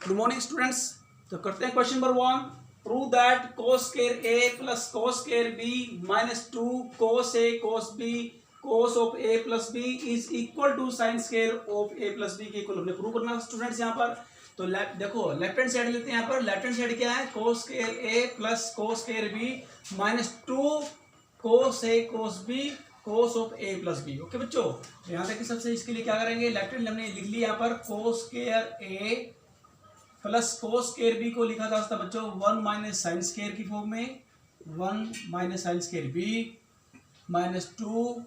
Good morning students. तो करते हैं question number 1। Prove that cos square A plus cos square B minus 2 cos A cos B cos of A plus B is equal to sine square of A plus B के equal हमने prove करना students यहाँ पर। तो देखो left hand side लेते हैं। यहाँ पर लेफ्ट हैंड साइड क्या है, cos square A plus cos square B minus 2 cos A cos B cos of A plus B. Okay बच्चों, तो यहाँ तक सबसे इसके लिए क्या करेंगे, लेफ्ट हैंड हमने लिख लिया यहाँ पर cos square A plus cos square B को लिखा जा सकता है बच्चों 1 माइनस साइन स्क्वायर की फॉर्म में, 1 minus sine square B minus two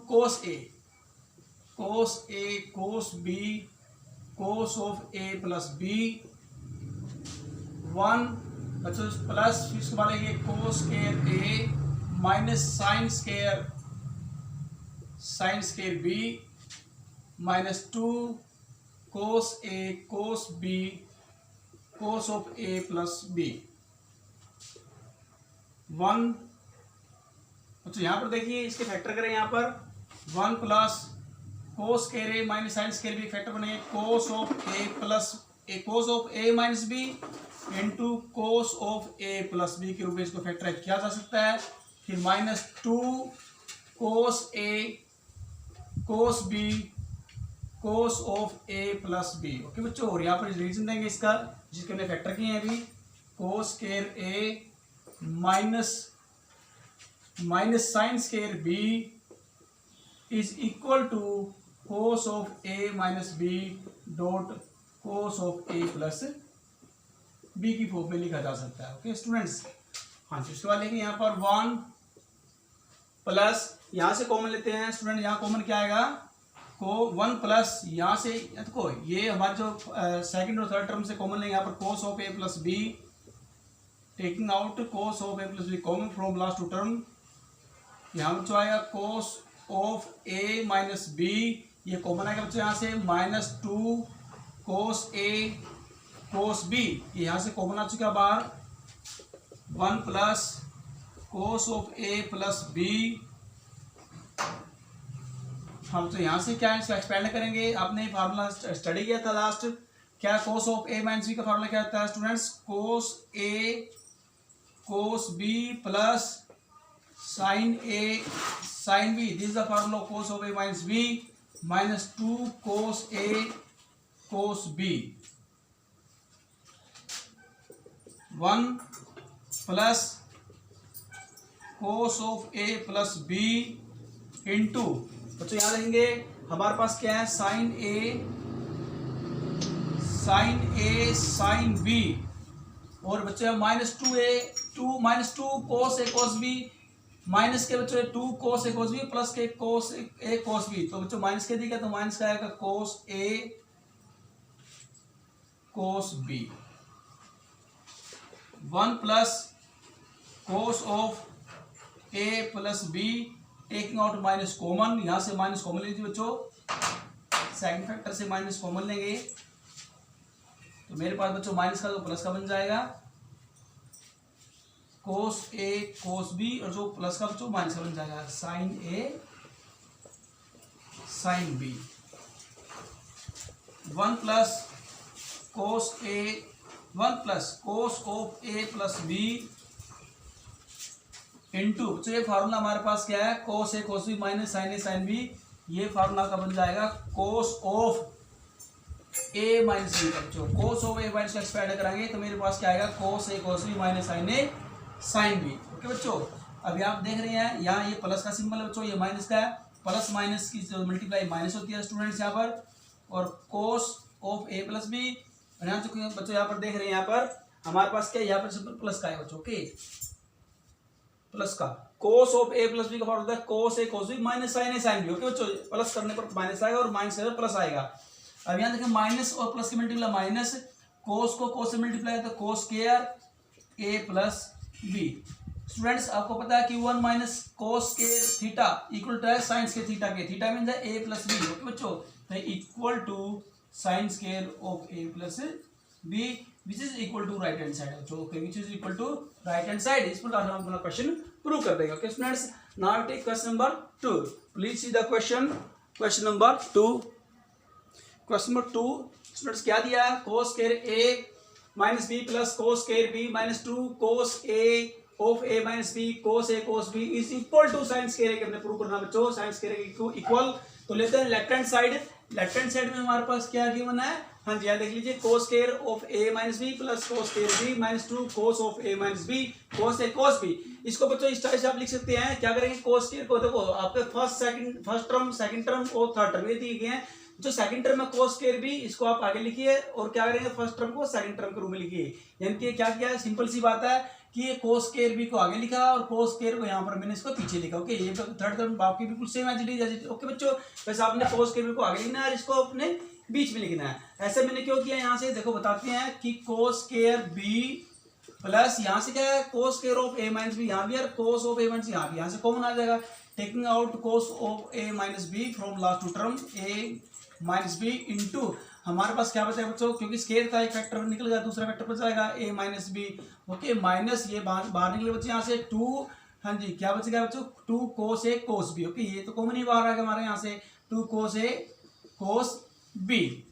cos A cos B cos of A plus B 1 बच्चों प्लस फिर इसको मानेंगे cos square A minus sine square B minus 2 cos A cos B cos of A plus B 1। अच्छा यहाँ पर देखिए इसके factor करें, यहाँ पर 1 plus cos square A minus sine square B factor बनेंगे cos of A plus A cos of A minus B into cos of A plus B के रूप में इसको फैक्टर किया जा सकता है। फिर minus 2 cos A cos B cos of A plus B. Okay बच्चों, और यहाँ पर रीजन देंगे इसका जिसके हमने फैक्टर किए हैं अभी, cos square A minus sine square B is equal to cos of A minus B dot cos of A plus B की फॉर्म में लिखा जा सकता है। ओके स्टूडेंट्स, हाँ जी, उसके बाद लेंगे यहाँ पर 1 प्लस यहाँ से कॉमन लेते हैं स्टूडेंट, यहाँ कॉमन क्या आएगा को 1 प्लस यहाँ से देखो ये हमारे जो सेकंड और थर्ड टर्म से कॉमन लेंगे यहाँ पर cos of A plus B, taking out cos of A plus B common from last two term, यहाँ बच्चों आएगा cos of A minus B, ये कॉमन आएगा बच्चों यहाँ से minus 2 cos A cos B, ये यहाँ से कॉमन आ चुका बाहर 1 plus cos of A plus B. हम तो यहाँ से क्या है इसका एक्सपेंड करेंगे, आपने फार्मूला स्टडी किया था लास्ट, क्या cos of A minus B का फार्मूला क्या होता है students, cos A cos B plus sine A sine B, this is the formula cos of A minus B minus 2 cos A cos B 1 plus cos of A plus B into बच्चों यहाँ देखेंगे हमारे पास क्या है sign A sine B, और बच्चों minus 2 cos A cos B minus के बच्चों 2 cos A cos B plus के कोस ए कोस बी, तो बच्चों माइनस के दिया तो माइनस का आएगा cos A cos B 1 plus cos of A plus B taking out minus common, यहाँ से माइनस कॉमन लीजिए बच्चों, सेकंड फैक्टर से माइनस कॉमन लेंगे तो मेरे पास बच्चों माइनस का तो प्लस का बन जाएगा कोस ए कोस बी, और जो प्लस का बच्चों माइनस का बन जाएगा sine A sine B 1 plus cos of A plus B into तो ये फार्मूला हमारे पास क्या है cos A cos B minus sine A sine B, ये फार्मूला का बन जाएगा cos of A minus B. बच्चों कोस ऑफ ए माइनस का एक्सपेंड कराएंगे तो मेरे पास क्या आएगा cos A cos B minus sine A sine B. Okay बच्चों, अभी आप देख रहे हैं यहाँ ये प्लस का सिंबल है बच्चों, ये माइनस का है, प्लस माइनस की जो मल्टीप्लाई माइनस होती है स्टूडेंट्स यहाँ पर, और cos of A plus B, और यहाँ बच्चों यहाँ पर देख रहे हैं यहाँ पर हमारे पास क्या यहाँ पर सिंबल प्लस का है बच्चों, ओके प्लस का cos of A plus B का फॉर्मूला होता है cos A cos B minus sine A sine B. Okay बच्चों, प्लस करने पर माइनस आएगा और माइनस करने पर प्लस आएगा। अब यहाँ देखें माइनस और प्लस की मल्टीप्लाई माइनस, कोस को कोस से मल्टीप्लाई तो cos square A plus B. Students आपको पता है कि 1 minus cos square theta equal to है साइन स्क्वायर थीटा के, theta means A plus B. Okay बच्चों, तो equal to sine square of A plus B which is equal to right hand side. So okay, which is equal to right hand side. इस पर हम अपना question prove कर देंगे. Okay students, now take question number 2. Please see the question number 2. Question number 2 students क्या दिया है, cos square A minus B plus cos square B minus 2 cos A of A minus B cos A cos B is equal to sine square A. हमने prove करना बच्चों, sine square को equal. तो लेते हैं left hand side. Left hand side में हमारे पास क्या गिवन है, हाँ जी, यहाँ देख लीजिए, cos square of A minus B plus cos square B minus 2 cos of A minus B cos A cos B. इसको बच्चों इस टाइप से आप लिख सकते हैं। क्या करेंगे, कोस स्क्वायर को देखो आपके फर्स्ट टर्म सेकंड टर्म और थर्ड टर्म ये दिए गए हैं। जो सेकंड टर्म में कोस स्क्वायर बी, इसको आप आगे लिखिए और क्या करेंगे, फर्स्ट टर्म को सेकंड टर्म के रूप में लिखिए। यानी कि क्या किया है, सिंपल सी बात है कि ये कोस स्क्वायर बी को आगे लिखा और कोस स्क्वायर को यहाँ पर मैंने इसको पीछे लिखा। ओके, ये थर्ड टर्म आपकी बिल्कुल same as it is. Okay बच्चों, वैसे आपने कोस स्क्वायर बी को आगे लिखना है और इसको अपने बीच में लिखना है। ऐसे मैंने क्यों किया, यहाँ से देखो बताते हैं कि कोस स्क्वायर बी प्लस यहाँ से क्या है, cos square of A minus B यहाँ भी, और कोस ऑफ ए माइनस यहाँ भी, यहाँ से कॉमन आ जाएगा। Taking out cos of A minus B from last two term A minus B into हमारे पास क्या बचा है बच्चों, क्योंकि स्क्वायर था एक फैक्टर निकल गया, दूसरा फैक्टर बच जाएगा ए माइनस बी। ओके, माइनस ये बाहर निकले बच्चे यहाँ से 2, हाँ जी, क्या बचेगा बच्चों, 2 cos A cos B. Okay, ये तो कॉमन ही बाहर आ गया हमारे यहाँ से, 2 cos A cos B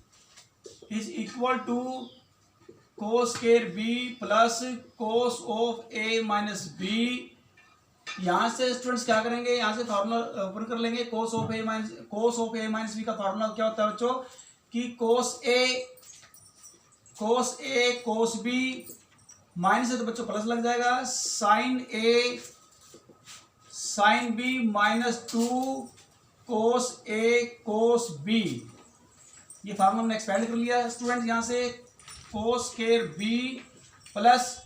is equal to cos square B plus cos of A minus B. यहाँ से स्टूडेंट्स क्या करेंगे, यहाँ से फॉर्मूला ओपन कर लेंगे। Cos of A minus B का फॉर्मूला क्या होता है बच्चों, कि कोस ए कोस बी माइनस है तो बच्चों प्लस लग जाएगा, sine A sine B minus 2 cos A cos B. ये फार्मूला हमने एक्सपेंड कर लिया स्टूडेंट। यहाँ से cos square B plus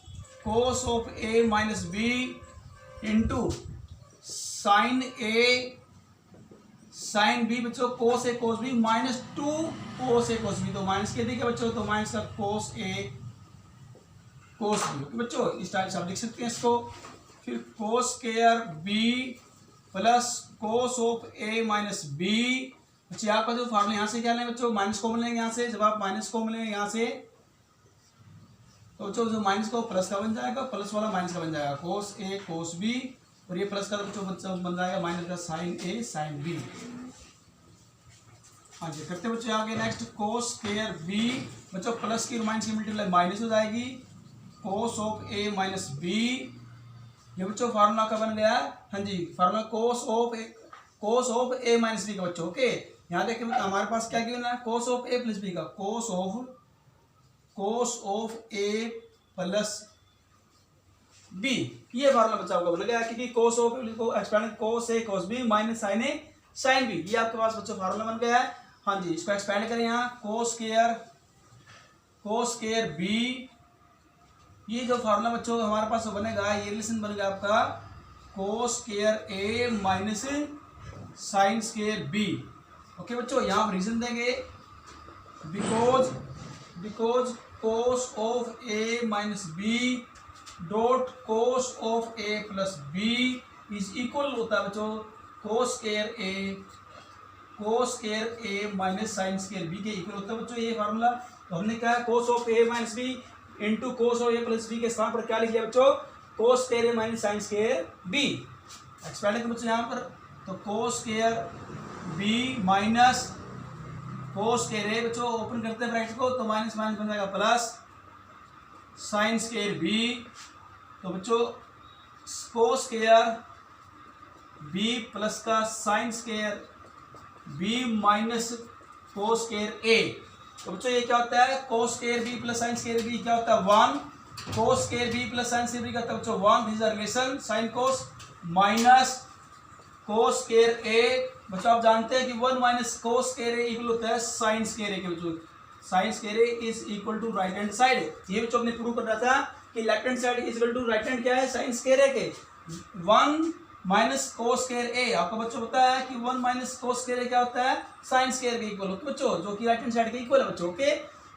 cos of A minus B into sine A sine B बच्चों cos A cos B minus 2 cos A cos B. तो minus के दिया बच्चों, तो माइनस का कोस ए कोस बी बच्चों इस टाइप से आप लिख सकते हैं इसको। फिर cos square B plus cos of A minus B. बच्चे आपका जो फार्मूला यहाँ से क्या लेंगे बच्चों, माइनस कॉमन लेंगे यहाँ से। जब आप माइनस कॉमन लेंगे यहाँ से तो बच्चों जो माइनस का प्लस का बन जाएगा, प्लस वाला माइनस का बन जाएगा, कोस ए कोस बी, और ये प्लस का तो बच्चों बन जाएगा माइनस का साइन ए साइन बी। हाँ जी, करते बच्चों आगे नेक्स्ट कोस स्क्वायर बी बच्चों प्लस की माइनस की मल्टीप्लाई माइनस हो जाएगी, cos of A minus B. ये बच्चों फार्मूला का बन गया, हाँ जी, formula cos of A minus B का बच्चों। ओके, यहाँ देखिए हमारे पास क्या गिवन है, cos of A plus B का, cos of A plus B. ये फार्मूला बच्चा आपका बन गया, क्योंकि कोस ऑफ को expand cos A cos B minus sine A sine B. ये आपके पास बच्चों फार्मूला बन गया है। हाँ जी, इसको एक्सपेंड करें यहाँ, कोस स्क्वायर बी। ये जो फार्मूला बच्चों हमारे पास बनेगा, ये रिलेशन बनेगा आपका cos square A minus sine square B. Okay बच्चों, यहाँ आप रीजन देंगे because cos of A minus B dot cos of A plus B is equal होता है बच्चों cos square A minus sine square B के इक्वल होता है बच्चों ये फार्मूला। तो हमने क्या है, cos of A minus B into cos of A plus B के स्थान पर क्या लिख लिया बच्चों, cos square A minus sine square B. Expand करें बच्चों यहाँ पर, तो cos square B minus cos square A बच्चों ओपन करते हैं ब्रैकेट को, तो माइनस माइनस बन जाएगा प्लस साइन स्क्वायर बी। तो बच्चों कोस स्क्वायर बी प्लस का sine square B minus cos square A. तो बच्चों ये क्या होता है, cos square B plus sine square B क्या होता है 1, cos square B plus sine square B क्या होता है बच्चों 1। This is the relation sine cos minus cos square A. बच्चों आप जानते हैं कि 1 minus cos square A equal होता है साइन स्क्वायर ए के। बच्चों sine square A is equal to right hand side. ये बच्चों ने प्रूव कर रहा था कि left hand side is equal to right hand क्या है, साइन स्क्वायर ए के। 1 माइनस कोस स्क्वायर ए आपको बच्चों पता है कि 1 माइनस कोस स्क्वायर ए क्या होता है, साइन स्क्वायर के इक्वल होता है बच्चों, जो कि राइट हैंड साइड के इक्वल है बच्चों। ओके,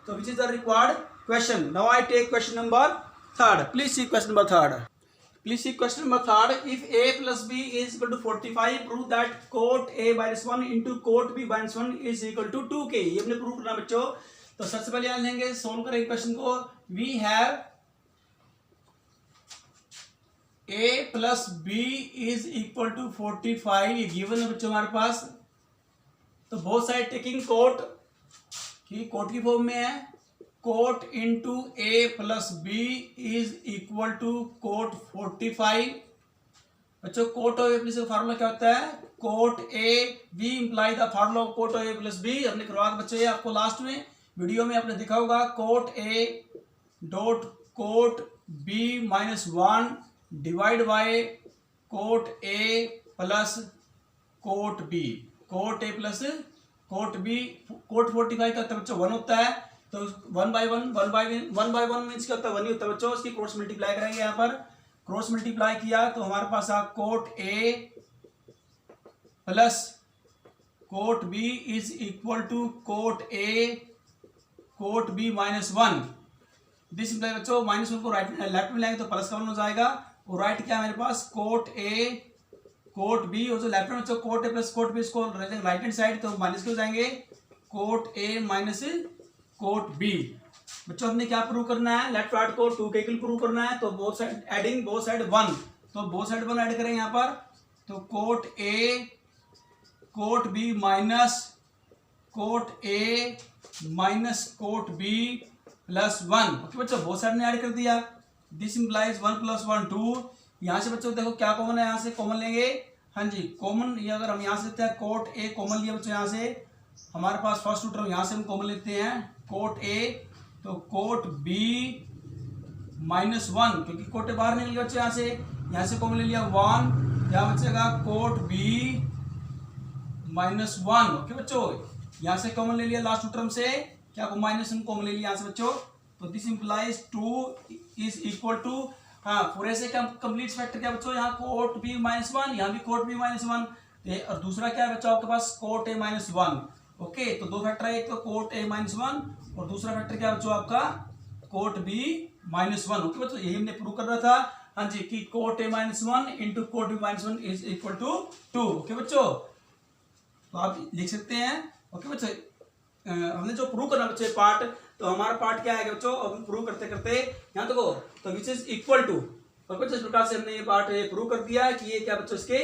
तो which is the required question. Now I take question number 3rd। Please see question number 3rd। Please see question number 3rd. If a plus b is equal to 45, prove that cot a minus 1 into cot b minus 1 is equal to 2k। ये हमने prove करना बच्चों। तो सबसे पहले यहाँ लेंगे, solve करेंगे क्वेश्चन को। We have a plus b is equal to 45, ये गिवन है बच्चों हमारे पास। तो बोथ साइड टेकिंग cot कि कोट की फॉर्म में है cot into A plus B is equal to cot 45। बच्चों कोट ऑफ ए प्लस का फार्मूला क्या होता है, cot A B imply the formula of cot of A plus B. हमने करवा बच्चों ये आपको लास्ट में वीडियो में आपने देखा होगा, cot A dot cot B minus 1 divide by cot A plus cot B. Cot A plus cot B, cot 45 का बच्चों 1 होता है, तो 1 बाय 1 मीन्स क्या होता है 1 ही होता है बच्चों। इसकी क्रॉस मल्टीप्लाई करेंगे, यहाँ पर क्रॉस मल्टीप्लाई किया तो हमारे पास आ cot A plus cot B is equal to cot A cot B minus 1। This imply बच्चों -1 को राइट लेफ्ट में लाएंगे तो प्लस का 1 हो जाएगा, और राइट क्या है मेरे पास कोट ए कोट बी, और जो लेफ्ट में बच्चों cot A plus cot B, इसको राइट हैंड साइड तो माइनस के हो जाएंगे, cot A minus cot B. बच्चों हमने क्या प्रूव करना है, लेफ्ट राइट को 2 के इक्वल प्रूव करना है, तो both side adding both side 1, तो बोथ साइड 1 ऐड करेंगे यहाँ पर, तो cot A cot B minus cot A minus cot B plus 1। Okay बच्चों बोथ साइड ने ऐड कर दिया, दिस इंप्लाइज 1 + 1 2। यहाँ से बच्चों देखो क्या कॉमन है, यहाँ से कॉमन लेंगे, हाँ जी कॉमन, ये अगर हम यहाँ से लेते हैं कोट ए कॉमन लिया बच्चों, यहाँ से हमारे पास फर्स्ट टर्म यहाँ से हम कॉमन लेते हैं कोट ए, तो कोट बी माइनस 1, क्योंकि कोट ए बाहर निकल गया बच्चों, यहाँ से कॉमन ले लिया 1, यहाँ बचेगा कोट बी माइनस 1। ओके बच्चों यहाँ से कॉमन ले लिया लास्ट टर्म से, क्या को -1 कॉमन ले लिया यहाँ से बच्चों, तो this implies 2 is equal to, हाँ पूरे से क्या कंप्लीट फैक्टर क्या बच्चों, यहाँ कोट बी -1, यहाँ भी कोट बी -1, और दूसरा क्या है बच्चों आपके पास कोट ए -1। ओके तो 2 फैक्टर है, एक तो कोट ए -1 और दूसरा फैक्टर क्या बच्चों आपका कोट बी -1। ओके बच्चों यही हमने प्रूव कर रहा था, हाँ जी कि cot A -1 into cot B -1 is equal to 2। Okay बच्चों तो आप लिख सकते हैं। ओके बच्चों हमने जो प्रूव करना बच्चों पार्ट, तो हमारा पार्ट क्या है बच्चों, अब प्रूव करते करते यहाँ देखो तो which is equal to. Okay बच्चों इस प्रकार से हमने ये पार्ट प्रूव कर दिया कि ये क्या बच्चों इसके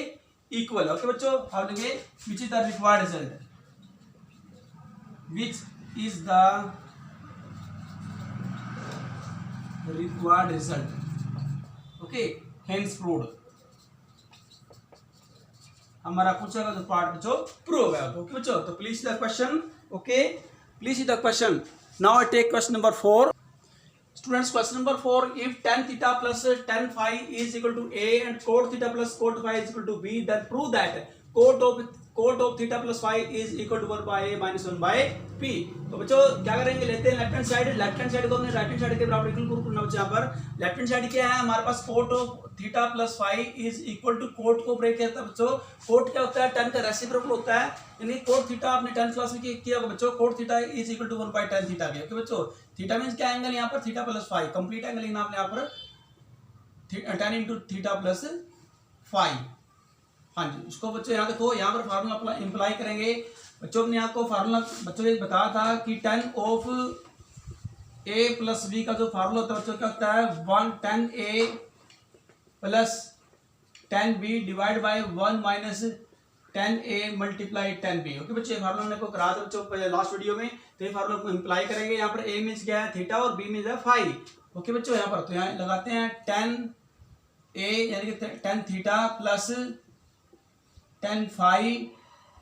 इक्वल है। ओके बच्चों अब लेंगे विच is the required result, which is the required result. Okay hence proved, हमारा पूछेगा जो पार्ट बच्चों प्रूव हो गया। ओके बच्चों तो please the question, okay please see the question. Now I take question number 4। Students question number 4, if tan theta plus tan phi is equal to a and cot theta plus cot phi is equal to b, then prove that cot of theta plus phi is equal to 1 by a minus 1 by p। तो बच्चों क्या करेंगे, लेते हैं left hand side को हमने right hand side के बराबर इक्वल प्रूव करना बच्चों। यहाँ पर लेफ्ट हैंड साइड क्या है हमारे पास, cot of theta plus phi is equal to, cot को ब्रेक करता है बच्चों, कोट क्या होता है tan का रेसिप्रोकल होता है, यानी कोट थीटा आपने 10th क्लास में किया होगा बच्चों, cot theta is equal to 1 by tan theta के। ओके बच्चों थीटा मींस क्या एंगल यहाँ पर theta plus phi, complete angle लेना आपने यहाँ पर tan into theta plus phi. हाँ जी इसको बच्चों यहाँ देखो, यहाँ पर फार्मूला इंप्लाई करेंगे बच्चों ने आपको फार्मूला बच्चों ने बताया था कि tan of a plus b का जो फार्मूला होता है बच्चों क्या होता है 1 tan a plus tan b divide by 1 minus tan a multiply tan b। Okay बच्चों ये फार्मूला हमने को करा था बच्चों लास्ट वीडियो में, तो ये फार्मूला को इंप्लाई करेंगे। यहाँ पर a मीन्स क्या है थीटा और b मीन्स है फाई। ओके बच्चों यहाँ पर तो यहाँ लगाते हैं tan a यानी कि tan theta plus tan phi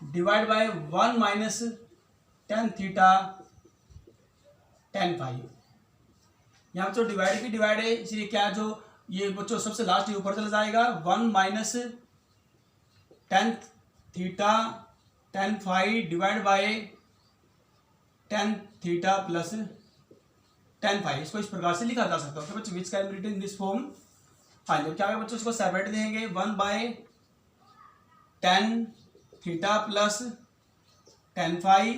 divide by 1 minus tan theta tan phi. यहाँ जो डिवाइड की डिवाइड है इसलिए क्या जो ये बच्चों सबसे लास्ट ऊपर चला जाएगा 1 minus tan theta tan phi divide by tan theta plus tan phi. इसको इस प्रकार से लिखा जा सकता है। बच्चों which can be written in this form. हाँ जो क्या है बच्चों इसको सेपरेट देंगे 1 bye tan theta plus tan phi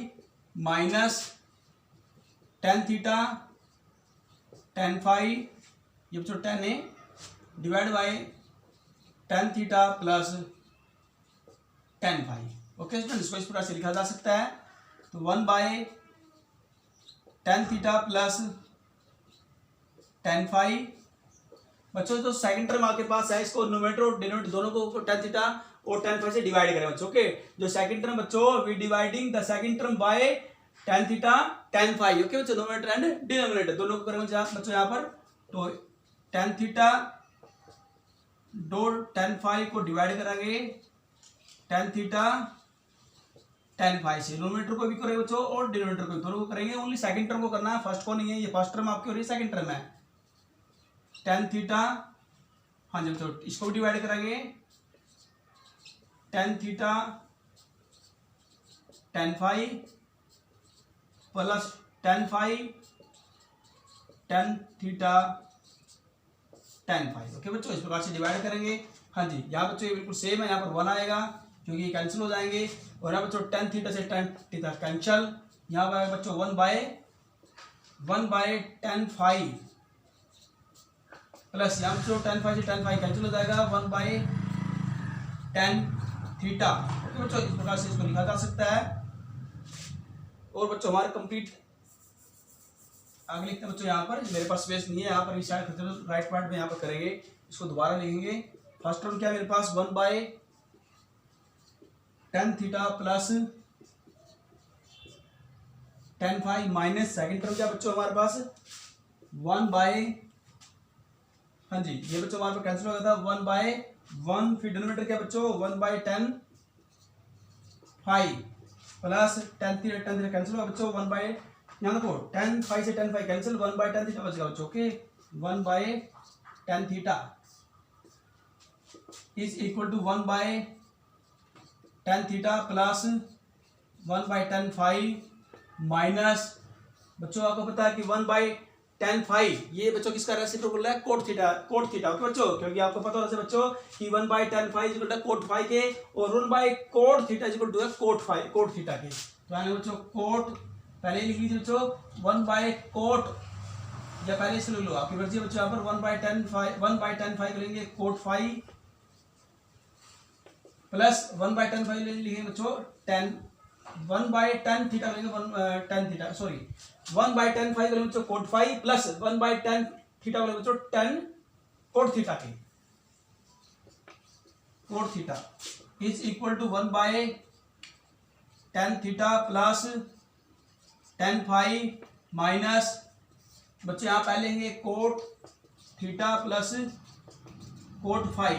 minus tan theta tan phi, ये बच्चों tan है divide by tan theta plus tan phi. Okay student इसको इस प्रकार से लिखा जा सकता है, तो 1 bye tan theta plus tan phi. बच्चों जो सेकंड टर्म आपके पास है इसको न्यूमरेटर और डिनोमिनेटर दोनों को tan थीटा और tan फाई से डिवाइड करें बच्चों। ओके जो सेकंड टर्म बच्चों we dividing the second term by tan theta tan phi. Okay बच्चों, नोमिनेटर एंड डिनोमिनेटर दोनों को करेंगे बच्चों यहाँ पर। तो tan थीटा दो tan फाई को डिवाइड करेंगे tan थीटा tan फाई से। नोमिनेटर को भी करेंगे बच्चों और डिनोमिनेटर को भी, दोनों को करेंगे। ओनली सेकंड टर्म को करना है, फर्स्ट को नहीं है। ये फर्स्ट टर्म आपकी हो रही है, सेकंड टर्म है tan थीटा। हाँ जी बच्चों, इसको भी डिवाइड करेंगे tan theta tan phi plus tan phi tan theta tan phi. Okay बच्चों, इस प्रकार से डिवाइड करेंगे। हाँ जी, यहाँ बच्चों ये बिल्कुल सेम है, यहाँ पर 1 आएगा क्योंकि ये कैंसिल हो जाएंगे। और यहाँ बच्चों tan थीटा से tan थीटा कैंसिल, यहाँ पर आएगा बच्चों 1 बाय tan फाई प्लस यहाँ बच्चों tan फाई से tan फाई कैंसिल हो जाएगा 1 बाय tan थीटा। ओके बच्चों, इस प्रकार से इसको लिखा जा सकता है। और बच्चों हमारे कंप्लीट आगे लिखते हैं बच्चों, यहाँ पर मेरे पास स्पेस नहीं है, यहाँ पर इस राइट पार्ट में यहाँ पर करेंगे, इसको दोबारा लिखेंगे। फर्स्ट टर्म क्या है मेरे पास 1 bye tan theta plus tan phi minus second term क्या बच्चों हमारे पास 1 बाय, हाँ जी ये बच्चों हमारे पास कैंसिल हो गया था 1 बाय 1, फिर डिनोमिनेटर क्या बच्चों 1 bye tan phi plus tan theta cancel होगा बच्चों 1 बाय, यहाँ देखो tan फाई से tan phi cancel 1 bye tan theta बचेगा बच्चों। Okay 1 bye tan theta is equal to 1 bye tan theta plus 1 bye tan phi minus बच्चों आपको पता है कि 1 बाय tan फाई ये बच्चों किसका रेसिप्रोकल है कोट थीटा। ओके बच्चों, क्योंकि आपको पता होना बच्चों कि 1 bye tan phi equal to cot phi के और 1 by cot theta equal to cot theta के। तो आगे बच्चों कोट पहले लिख लीजिए बच्चों 1 बाय कोट, या पहले इसे ले लो आपकी मर्जी है बच्चों। यहाँ पर 1 बाय tan फाई करेंगे cot phi plus 1 bye tan phi लिखेंगे बच्चों 1 बाय tan थीटा करेंगे tan theta sorry 1 bye tan phi करेंगे बच्चों cot phi plus 1 bye tan theta करेंगे बच्चों tan कोट थीटा के। Cot theta is equal to 1 bye tan theta plus tan phi minus बच्चों यहाँ पहले लेंगे cot theta plus cot phi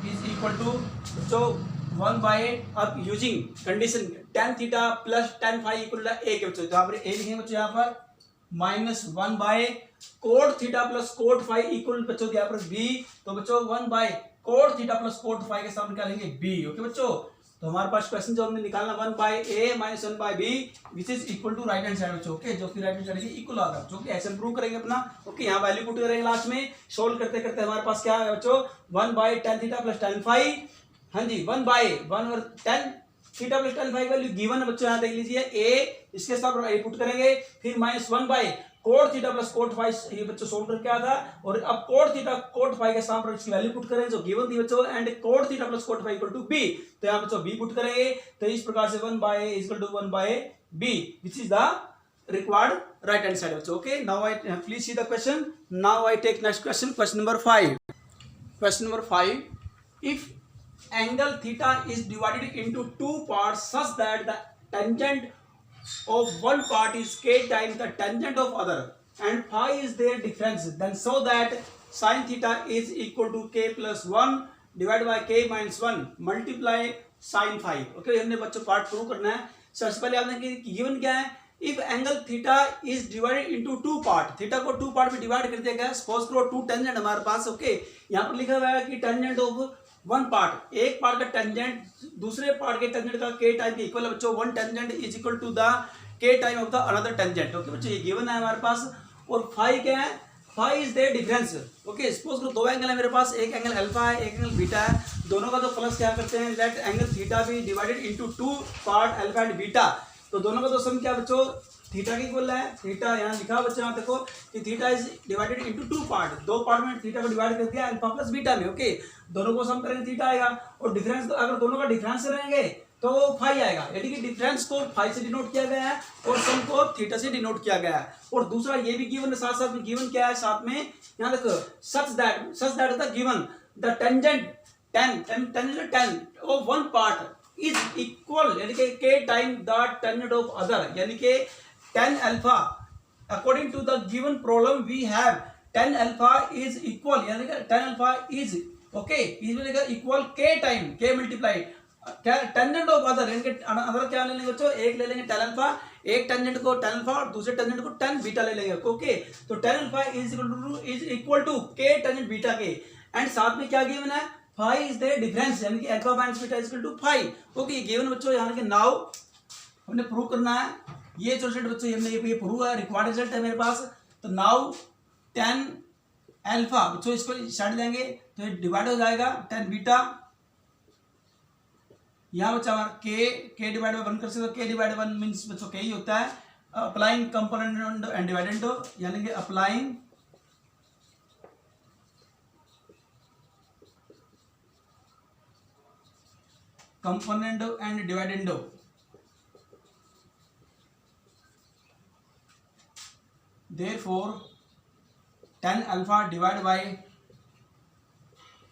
is equal to बच्चों 1 बाय, अब using condition tan theta plus tan phi equal to A के बच्चों, यहाँ पर ए लिखेंगे बच्चों यहाँ पर minus 1 by cot theta plus cot phi equal बच्चों यहाँ पर बी। तो बच्चों 1 by cot theta plus cot phi के सामने क्या लेंगे बी। ओके बच्चों, तो हमारे पास क्वेश्चन जो हमने निकालना 1 by A minus 1 by B which is equal to right hand side बच्चों। ओके, जो कि राइट हैंड साइड के इक्वल आ रहा जो कि ऐसे प्रूव करेंगे अपना। ओके, यहाँ वैल्यू पुट करेंगे लास्ट में, सोल्व करते करते हमारे पास क्या है बच्चों 1 bye tan theta plus tan phi. हाँ जी 1 बाय 1 और tan theta plus tan phi value given है बच्चों, यहाँ देख लीजिए ए, इसके साथ ए पुट करेंगे, फिर minus 1 by cot theta plus cot phi ये बच्चों सोल्व करके आया था। और अब कोट थीटा कोट फाई के साथ इसकी वैल्यू पुट करेंगे जो गिवन थी बच्चों, and cot theta plus cot phi equal to B. तो यहाँ बच्चों बी पुट करेंगे, तो इस प्रकार से 1 by equal to 1 by B which is the required right hand side also. Okay, now I please see the question. Now I take next question, question number 5. Question number 5, if angle theta is divided into two parts such that the tangent of one part is k times the tangent of other and phi is their difference, then so that sin theta is equal to k plus 1 divided by k minus 1 multiply sin phi. Okay, हमने बच्चों part prove करना है। सबसे पहले आपने given क्या है, if angle theta is divided into two part, theta को टू पार्ट में डिवाइड कर दिया गया। सपोज करो टू टेंजेंट हमारे पास। ओके, यहाँ पर लिखा हुआ है कि टेंजेंट ऑफ वन पार्ट, एक पार्ट का टेंजेंट दूसरे पार्ट के टेंजेंट का के टाइम इक्वल है बच्चों। One tangent is equal to the K time of the another tangent. Okay बच्चों, ये गिवन है हमारे पास। और फाई क्या है, phi is their difference. Okay, suppose करो दो एंगल है मेरे पास, एक एंगल अल्फा है एक एंगल बीटा है, दोनों का जो प्लस क्या करते हैं, लेट एंगल थीटा भी divided into two part alpha and beta. तो दोनों का जो सम क्या बच्चों थीटा की इक्वल है। थीटा यहाँ लिखा बच्चों, यहाँ देखो कि theta is divided into two part, दो पार्ट में थीटा को डिवाइड कर दिया अल्फा प्लस बीटा में। ओके, दोनों को सम करेंगे थीटा आएगा, और डिफरेंस अगर दोनों का डिफरेंस रहेंगे तो फाई आएगा, यानी कि डिफरेंस को फाई से डिनोट किया गया है और सम को थीटा से डिनोट किया गया है। और दूसरा ये भी गिवन है, साथ साथ में गिवन क्या है साथ में, यहाँ देखो such that the given the tangent ten of one part is equal यानी कि K time the tangent of other, यानी कि tan alpha according to the given problem we have tan alpha is equal, यानी कि tan alpha is okay is equal K time के multiply tangent of other, यानी कि other क्या ले लेंगे बच्चों, एक ले लेंगे tan अल्फा, एक टेंजेंट को tan अल्फा और दूसरे टेंजेंट को tan बीटा ले लेंगे। ओके तो tan alpha is equal to K tangent beta के, एंड साथ में क्या गिवन है, फाई इज द डिफरेंस, यानी कि alpha minus beta is equal to phi. Okay ये गिवन बच्चों, यानी कि नाउ हमने प्रूव करना है, ये जो रिजल्ट बच्चों हमने ये प्रूव है, रिक्वायर्ड रिजल्ट है मेरे पास। तो नाउ tan अल्फा बच्चों इसको साइड लेंगे तो ये डिवाइड हो जाएगा tan बीटा, यहाँ बच्चा के डिवाइड बाय 1 कर सकते हो, के डिवाइड 1 मीन्स बच्चों के ही होता है अप्लाइंग कंपोनेंट एंड डिवाइडेंड, यानी कि applying component and dividend, therefore tan alpha divide by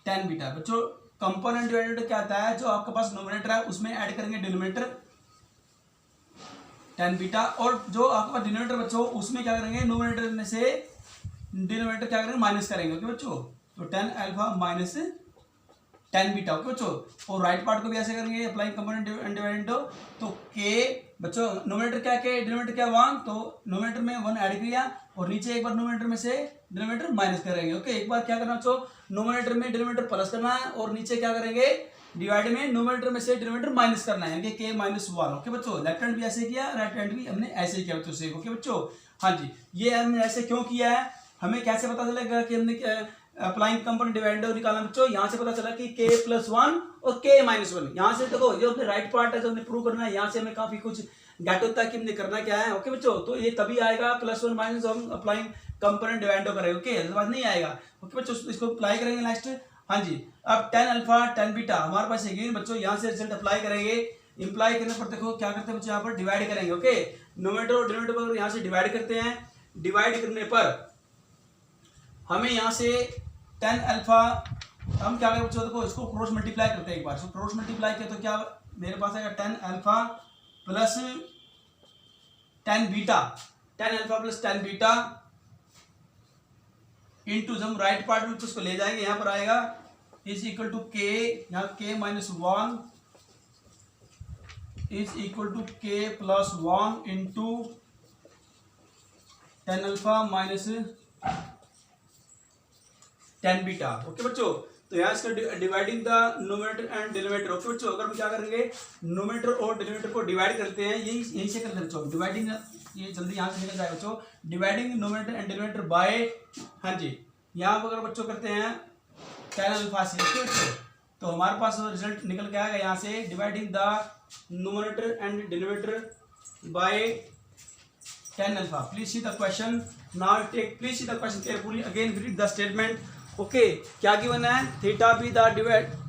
tan beta. बच्चों कंपोनेंट डिवाइडेड क्या आता है, जो आपके पास नोमिनेटर है उसमें ऐड करेंगे डिनोमिनेटर tan बीटा, और जो आपके पास डिनोमिनेटर बच्चों उसमें क्या करेंगे, नोमिनेटर में से डिनोमिनेटर क्या करेंगे, माइनस करेंगे। ओके बच्चों तो tan alpha minus tan beta. Okay बच्चों और राइट पार्ट को भी ऐसे करेंगे अप्लाइंग कंपोनेंट एंड डिवाइडेंड, तो के बच्चों नोमिनेटर क्या के डिनोमिनेटर क्या 1, तो नोमिनेटर में 1 ऐड किया और नीचे एक बार नोमिनेटर में से डिनोमिनेटर माइनस करेंगे। ओके एक बार क्या करना बच्चों, नोमिनेटर में डिनोमिनेटर प्लस करना है और नीचे क्या करेंगे, डिवाइड में नोमिनेटर में से डिनोमिनेटर माइनस करना है, यानी कि के माइनस 1। ओके बच्चों लेफ्ट हैंड भी ऐसे किया, राइट हैंड भी हमने ऐसे ही किया बच्चों से। ओके बच्चों हाँ जी, ये हमने ऐसे क्यों किया है, हमें कैसे पता चलेगा कि हमने अप्लाइंग कंपोनेंट डिवाइडेंड निकालना बच्चों, यहाँ से पता चला कि k प्लस 1 और k माइनस 1, यहाँ से देखो जो अपने राइट पार्ट है जो हमने प्रूव करना है, यहाँ से हमें काफी कुछ गेट होता है कि हमने करना क्या है। ओके बच्चों तो ये तभी आएगा प्लस 1 माइनस, हम अप्लाइंग कंपोनेंट डिवाइडेंड करेंगे। ओके अदरवाइज नहीं आएगा। ओके बच्चों इसको अप्लाई करेंगे नेक्स्ट। हाँ जी अब tan अल्फा tan बीटा हमारे पास अगेन बच्चों यहाँ से रिजल्ट अप्लाई करेंगे, इंप्लाई करने पर देखो क्या करते हैं बच्चों, यहाँ पर डिवाइड करेंगे। ओके नोमिनेटर और डिनोमिनेटर पर यहाँ से डिवाइड करते हैं, डिवाइड करने पर हमें यहाँ से tan अल्फा हम क्या करें बच्चों, देखो इसको क्रॉस मल्टीप्लाई करते हैं एक बार, क्रॉस मल्टीप्लाई किया तो क्या मेरे पास आएगा tan alpha plus tan beta, tan alpha plus tan beta into जब राइट पार्ट में तो उसको ले जाएंगे, यहाँ पर आएगा इज इक्वल टू के, यहाँ के minus 1 is equal to K plus 1 into tan alpha minus tan beta. Okay बच्चों तो यहाँ इसका dividing the numerator and denominator. Okay बच्चों अगर हम क्या करेंगे, नोमिनेटर और डिनोमिनेटर को डिवाइड करते हैं, यही से करते हैं बच्चों, डिवाइडिंग ये जल्दी यहाँ से निकल जाएगा बच्चों, dividing nominator and denominator bye, हाँ जी यहाँ पर अगर बच्चों करते हैं tan अल्फा से। ओके बच्चों तो हमारे पास रिजल्ट निकल के आएगा यहाँ से, dividing the numerator and denominator by tan alpha. Please see the question now, take please see the question carefully, again read the statement. Okay क्या गिवन है, theta be the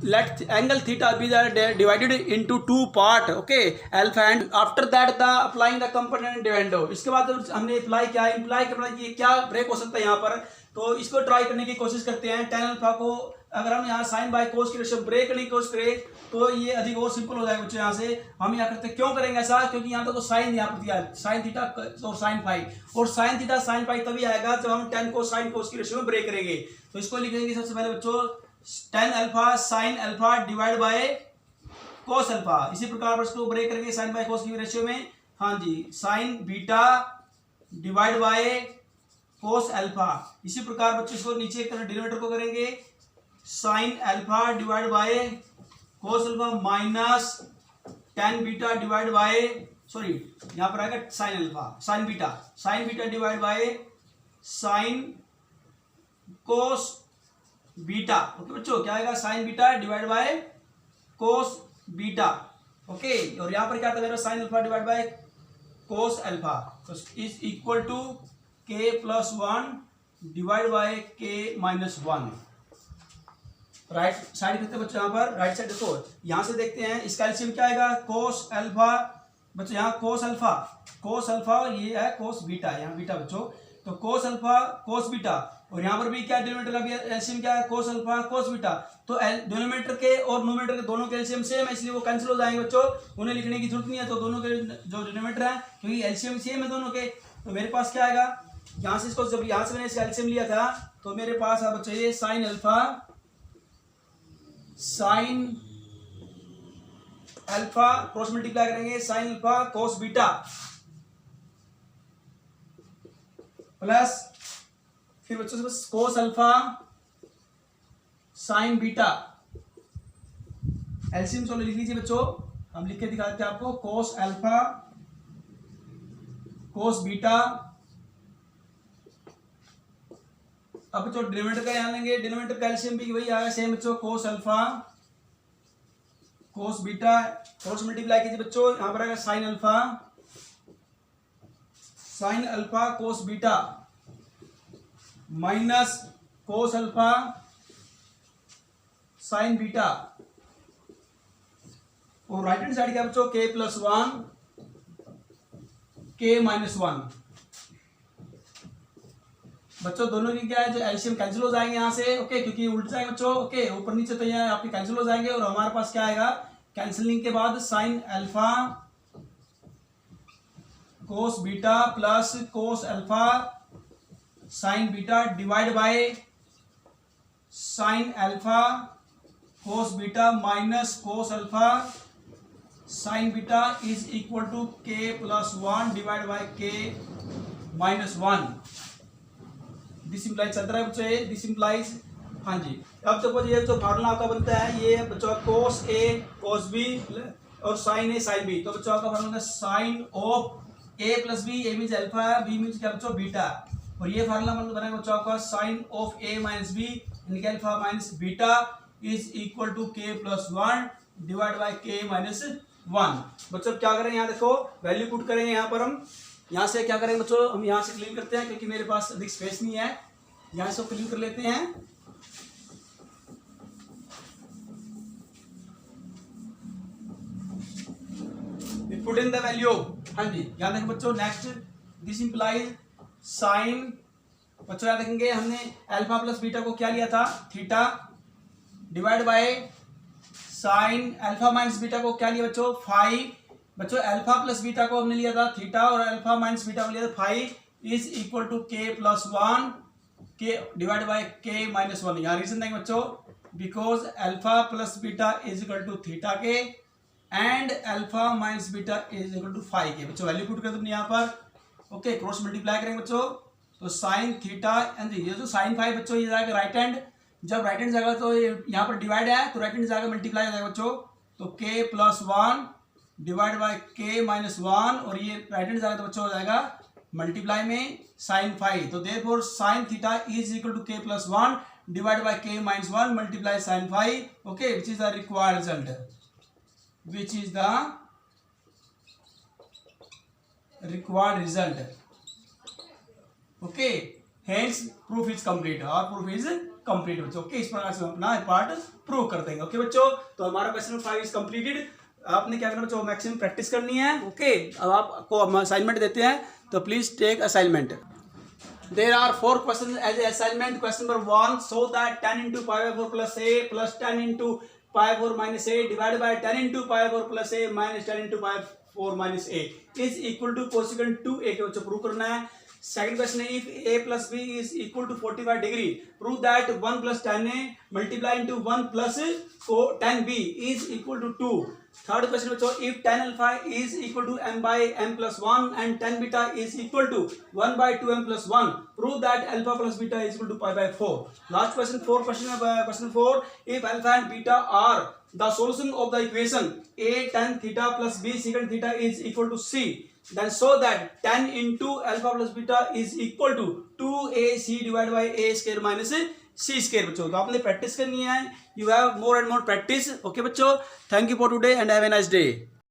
let angle theta be the divided into 2 part. Okay alpha and after that the applying the component dividend, इसके बाद हमने apply किया, imply के बाद ये क्या ब्रेक हो सकता है यहाँ पर, तो इसको ट्राई करने की कोशिश करते हैं। tan अल्फा को अगर हम यहाँ साइन बाय कोस की रेशियो ब्रेक करने की कोशिश करें तो ये अधिक और सिंपल हो जाएगा बच्चों। यहाँ से हम यहाँ करते क्यों करेंगे ऐसा, क्योंकि यहाँ तो साइन यहाँ पर दिया है, साइन थीटा और साइन फाई, और साइन थीटा साइन फाई तभी आएगा जब हम tan को साइन कोस की रेशियो में ब्रेक करेंगे। तो इसको लिखेंगे सबसे पहले बच्चों tan alpha sign alpha divide by cos alpha, इसी प्रकार इसको ब्रेक करेंगे साइन बाय कोस की रेशियो में। हाँ जी sine beta divide by cos alpha, इसी प्रकार बच्चों इसको नीचे डिनोमिनेटर को करेंगे sine alpha divide by cos alpha minus tan beta divide by, sorry यहाँ पर आएगा sine alpha sine beta divide by sine cos beta. Okay बच्चों क्या आएगा, sine beta divide by cos beta. Okay और यहाँ पर क्या आता है sine alpha divide by cos alpha, तो is equal to K plus 1 divide by K minus 1। Right side करते हैं बच्चों, यहाँ पर राइट साइड देखो, यहाँ से देखते हैं इसका एलसीएम क्या आएगा, कोस अल्फा बच्चों, यहाँ कोस अल्फा ये है कोस बीटा, यहाँ बीटा बच्चों, तो कोस अल्फा कोस बीटा और यहाँ पर भी क्या डिनोमिनेटर का भी एलसीएम क्या है, कोस अल्फा कोस बीटा। तो डिनोमिनेटर के और नोमिनेटर के दोनों के एलसीएम सेम है, इसलिए वो कैंसिल हो जाएंगे बच्चों, उन्हें लिखने की जरूरत नहीं है। तो दोनों के जो डिनोमिनेटर है क्योंकि एलसीएम सेम है दोनों के, तो मेरे पास क्या आएगा, यहाँ से इसको जब यहाँ से मैंने इसका एलसीएम लिया था तो मेरे पास है बच्चों ये साइन अल्फा क्रॉस मल्टीप्लाई करेंगे sine alpha cos beta plus फिर बच्चों से कोस alpha sine beta. LCM solve लिख लीजिए बच्चों, हम लिख के दिखा देते हैं आपको, कोस अल्फा कोस बीटा। अब बच्चों डिनोमिनेटर का यहां लेंगे, डिनोमिनेटर का एलसीएम भी वही आया सेम बच्चों, cos alpha cos beta cross multiply कीजिए बच्चों, यहां पर आएगा sine alpha cos beta minus cos alpha sine beta. और राइट हैंड साइड क्या बच्चों, के प्लस 1 के माइनस 1। बच्चों दोनों की क्या है, जो एलसीएम कैंसिल हो जाएंगे यहाँ से, ओके, क्योंकि उल्ट जाएंगे बच्चों, ओके, ऊपर नीचे तो यहाँ आपके कैंसिल हो जाएंगे। और हमारे पास क्या आएगा, कैंसिलिंग के बाद sine alpha cos beta plus cos alpha sine beta divide by sine alpha cos beta minus cos alpha sine beta is equal to K plus 1 divide by K minus 1। This implies चल रहा है बच्चों, ये this implies, हाँ जी। अब देखो ये जो फार्मूला आपका बनता है ये बच्चों कोस ए कोस बी और साइन ए साइन बी। तो बच्चों आपका formula sine of A plus B, A means alpha है, बी मीन्स क्या बच्चों बीटा। और ये फार्मूला बनेगा बच्चों आपका sine of A minus B यानी alpha minus beta is equal to K plus 1 divide by K minus 1। बच्चों क्या करेंगे, यहाँ देखो वैल्यू पुट करेंगे, यहाँ पर हम यहाँ से क्या करेंगे बच्चों, हम यहाँ से क्लीन करते हैं क्योंकि मेरे पास अधिक स्पेस नहीं है, यहाँ से क्लीन कर लेते हैं। पुट इन द वैल्यू, हाँ जी, यहाँ देखो बच्चों नेक्स्ट दिस इंप्लाइज साइन, बच्चों यहाँ देखेंगे हमने अल्फा प्लस बीटा को क्या लिया था, theta, divide by sine alpha minus beta को क्या लिया बच्चों, फाई। बच्चों अल्फा प्लस बीटा को हमने लिया था थीटा और अल्फा माइनस बीटा को लिया था phi is equal to K plus 1 के डिवाइड बाय के माइनस 1। यहाँ रीजन देंगे बच्चों, because alpha plus beta is equal to theta के and alpha minus beta is equal to phi के। बच्चों वैल्यू पुट कर तुमने यहाँ पर, ओके, क्रॉस मल्टीप्लाई करेंगे बच्चों, तो साइन थीटा एंड ये जो साइन फाई बच्चों ये जाएगा राइट हैंड, जब राइट हैंड जाएगा तो यहाँ पर डिवाइड है तो राइट हैंड जाएगा मल्टीप्लाई हो जाएगा बच्चों, तो के plus 1 divide by K minus 1 और ये राइट हैंड जाएगा तो बच्चों हो जाएगा मल्टीप्लाई में साइन फाई। तो therefore sine theta is equal to K plus 1 divide by K minus 1 multiply sine phi, okay, which is the required result, which is the required result, okay, hence proof is complete और proof is complete बच्चों, okay, इस प्रकार से अपना part prove कर देंगे, okay बच्चों। तो हमारा क्वेश्चन 5 इज कंप्लीटेड। आपने क्या करना बच्चों, मैक्सिमम प्रैक्टिस करनी है, ओके। अब आपको असाइनमेंट देते हैं तो please take assignment. There are 4 question as a assignment. Question number 1, so that 10 into pi by 4 plus a plus 10 into pi by 4 minus a divided by 10 into pi by 4 plus a minus 10 into pi by 4 minus a is equal to cosecant 2a के बच्चों prove करना है। Second question है, if a plus b is equal to 45 degree, prove that 1 plus 10a multiply into 1 plus 10b is equal to 2. Third question बच्चों, if tan alpha is equal to m by m plus 1 and tan beta is equal to 1 by 2m plus 1, prove that alpha plus beta is equal to pi by 4. Last question, question 4, if alpha and beta are the solution of the equation a tan theta plus b secant theta is equal to c, then show that tan into alpha plus beta is equal to 2ac divided by a square minus c square। बच्चों तो आपने practice करनी है, you have more and more practice, okay बच्चों। Thank you for today and have a nice day.